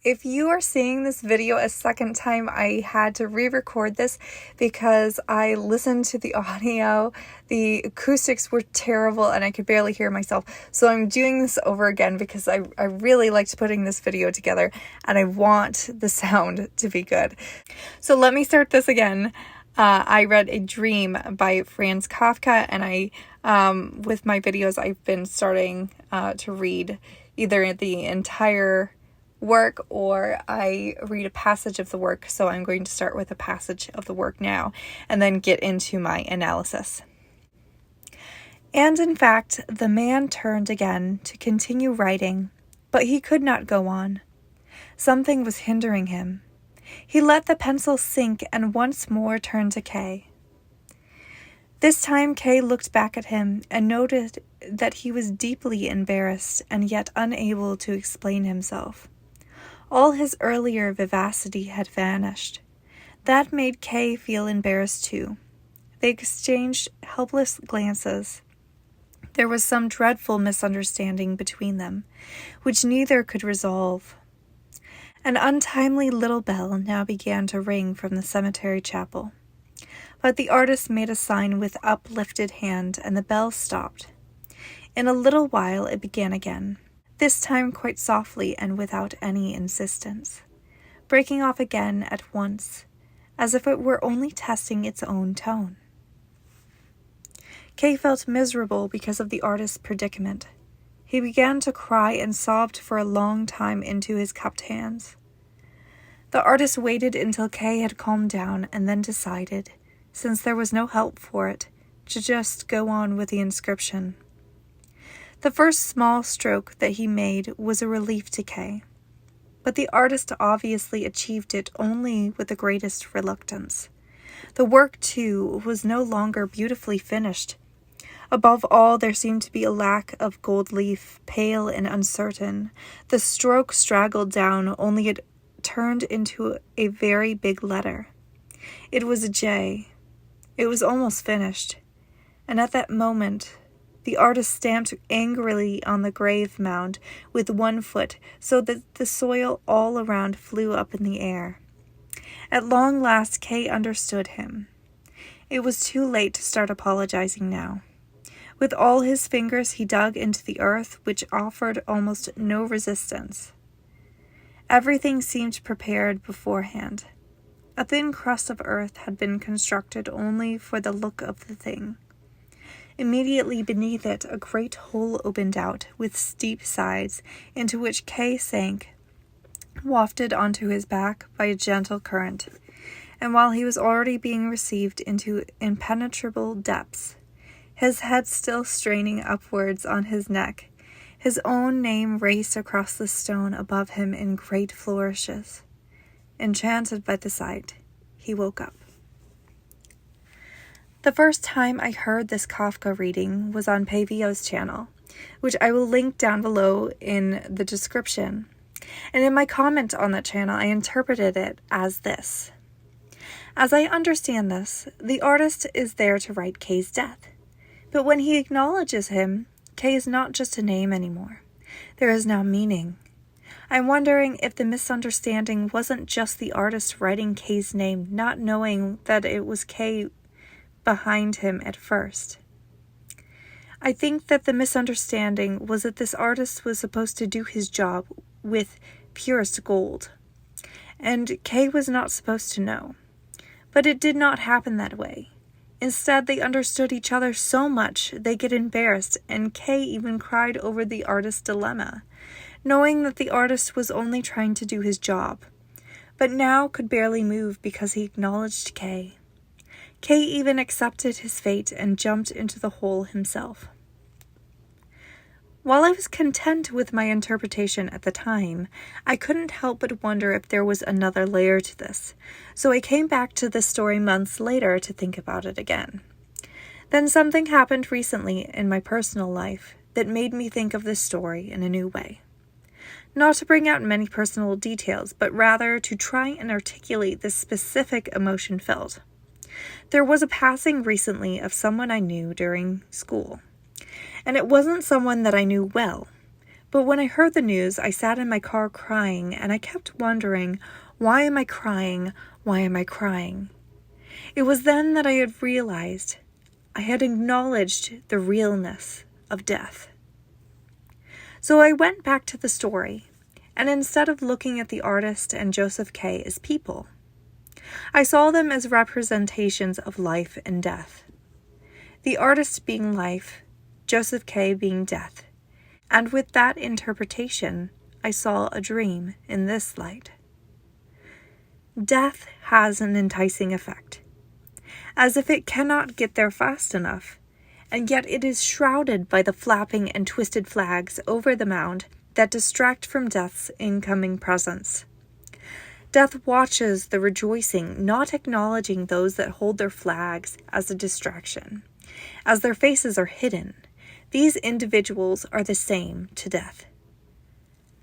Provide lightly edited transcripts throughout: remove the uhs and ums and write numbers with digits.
If you are seeing this video a second time, I had to re-record this because I listened to the audio. The acoustics were terrible and I could barely hear myself. So I'm doing this over again because I really liked putting this video together and I want the sound to be good. So let me start this again. I read A Dream by Franz Kafka, and with my videos, I've been starting to read either the entire work or I read a passage of the work. So I'm going to start with a passage of the work now and then get into my analysis. And in fact, the man turned again to continue writing, but he could not go on. Something was hindering him. He let the pencil sink and once more turned to Kay. This time Kay looked back at him and noted that he was deeply embarrassed and yet unable to explain himself. All his earlier vivacity had vanished. That made Kay feel embarrassed too. They exchanged helpless glances. There was some dreadful misunderstanding between them, which neither could resolve. An untimely little bell now began to ring from the cemetery chapel. But the artist made a sign with uplifted hand, and the bell stopped. In a little while it began again, this time quite softly and without any insistence, breaking off again at once, as if it were only testing its own tone. Kay felt miserable because of the artist's predicament. He began to cry and sobbed for a long time into his cupped hands. The artist waited until Kay had calmed down and then decided, since there was no help for it, to just go on with the inscription. The first small stroke that he made was a relief to Kay, but the artist obviously achieved it only with the greatest reluctance. The work, too, was no longer beautifully finished. Above all, there seemed to be a lack of gold leaf, pale and uncertain. The stroke straggled down, only it turned into a very big letter. It was a J. It was almost finished, and at that moment, the artist stamped angrily on the grave mound with one foot so that the soil all around flew up in the air. At long last, Kay understood him. It was too late to start apologizing now. With all his fingers, he dug into the earth, which offered almost no resistance. Everything seemed prepared beforehand. A thin crust of earth had been constructed only for the look of the thing. Immediately beneath it, a great hole opened out, with steep sides, into which Kay sank, wafted onto his back by a gentle current, and while he was already being received into impenetrable depths, his head still straining upwards on his neck, his own name raced across the stone above him in great flourishes. Enchanted by the sight, he woke up. The first time I heard this Kafka reading was on Pavio's channel, which I will link down below in the description. And in my comment on that channel, I interpreted it as this. As I understand this, the artist is there to write Kay's death. But when he acknowledges him, Kay is not just a name anymore. There is now meaning. I'm wondering if the misunderstanding wasn't just the artist writing Kay's name, not knowing that it was Kay behind him at first. I think that the misunderstanding was that this artist was supposed to do his job with purest gold, and Kay was not supposed to know. But it did not happen that way. Instead, they understood each other so much they get embarrassed, and Kay even cried over the artist's dilemma, knowing that the artist was only trying to do his job, but now could barely move because he acknowledged Kay. Kay even accepted his fate and jumped into the hole himself. While I was content with my interpretation at the time, I couldn't help but wonder if there was another layer to this, so I came back to the story months later to think about it again. Then something happened recently in my personal life that made me think of this story in a new way. Not to bring out many personal details, but rather to try and articulate the specific emotion felt. There was a passing recently of someone I knew during school, and it wasn't someone that I knew well, But when I heard the news, I sat in my car crying, and I kept wondering, why am I crying? Why am I crying? It was then that I had realized I had acknowledged the realness of death. So I went back to the story, and instead of looking at the artist and Joseph K. as people, I saw them as representations of life and death. The artist being life, Joseph K. being death, and with that interpretation, I saw a dream in this light. Death has an enticing effect, as if it cannot get there fast enough, and yet it is shrouded by the flapping and twisted flags over the mound that distract from death's incoming presence. Death watches the rejoicing, not acknowledging those that hold their flags as a distraction. As their faces are hidden, these individuals are the same to death.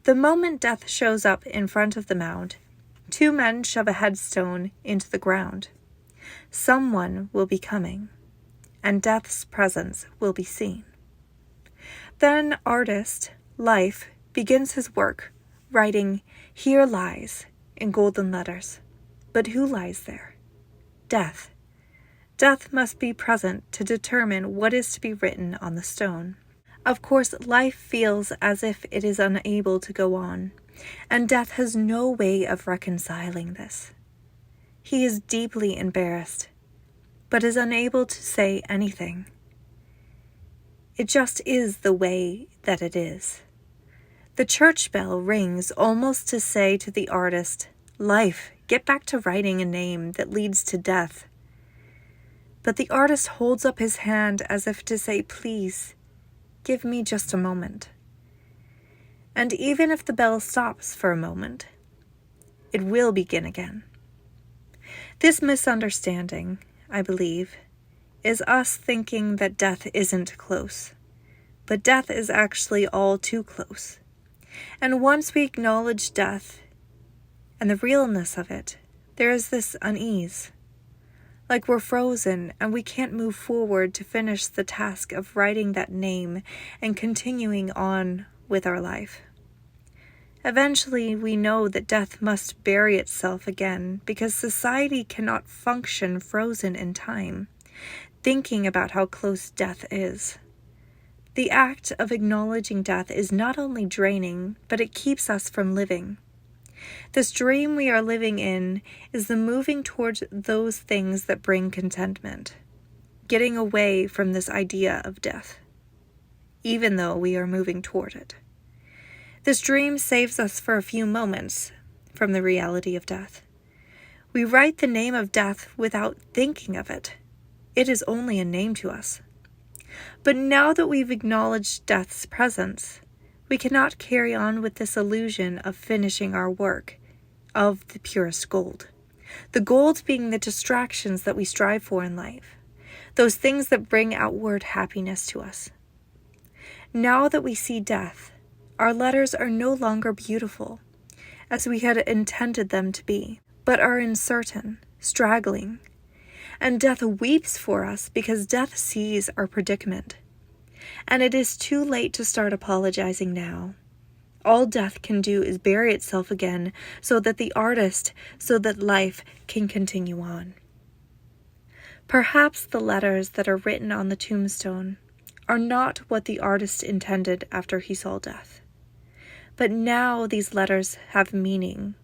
The moment death shows up in front of the mound, two men shove a headstone into the ground. Someone will be coming, and death's presence will be seen. Then artist, life, begins his work, writing, "Here lies," in golden letters. But who lies there? Death. Death must be present to determine what is to be written on the stone. Of course, life feels as if it is unable to go on, and death has no way of reconciling this. He is deeply embarrassed, but is unable to say anything. It just is the way that it is. The church bell rings almost to say to the artist, "Life, get back to writing a name that leads to death." But the artist holds up his hand as if to say, "Please, give me just a moment." And even if the bell stops for a moment, it will begin again. This misunderstanding, I believe, is us thinking that death isn't close, but death is actually all too close. And once we acknowledge death and the realness of it, there is this unease. Like we're frozen and we can't move forward to finish the task of writing that name and continuing on with our life. Eventually, we know that death must bury itself again because society cannot function frozen in time, thinking about how close death is. The act of acknowledging death is not only draining, but it keeps us from living. This dream we are living in is the moving towards those things that bring contentment, getting away from this idea of death, even though we are moving toward it. This dream saves us for a few moments from the reality of death. We write the name of death without thinking of it. It is only a name to us. But now that we've acknowledged death's presence, we cannot carry on with this illusion of finishing our work of the purest gold. The gold being the distractions that we strive for in life, those things that bring outward happiness to us. Now that we see death, our letters are no longer beautiful, as we had intended them to be, but are uncertain, straggling. And death weeps for us because death sees our predicament. And it is too late to start apologizing now. All death can do is bury itself again so that life can continue on. Perhaps the letters that are written on the tombstone are not what the artist intended after he saw death. But now these letters have meaning.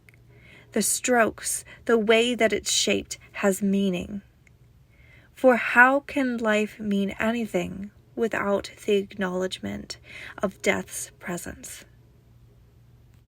The strokes, the way that it's shaped, has meaning. For how can life mean anything without the acknowledgement of death's presence?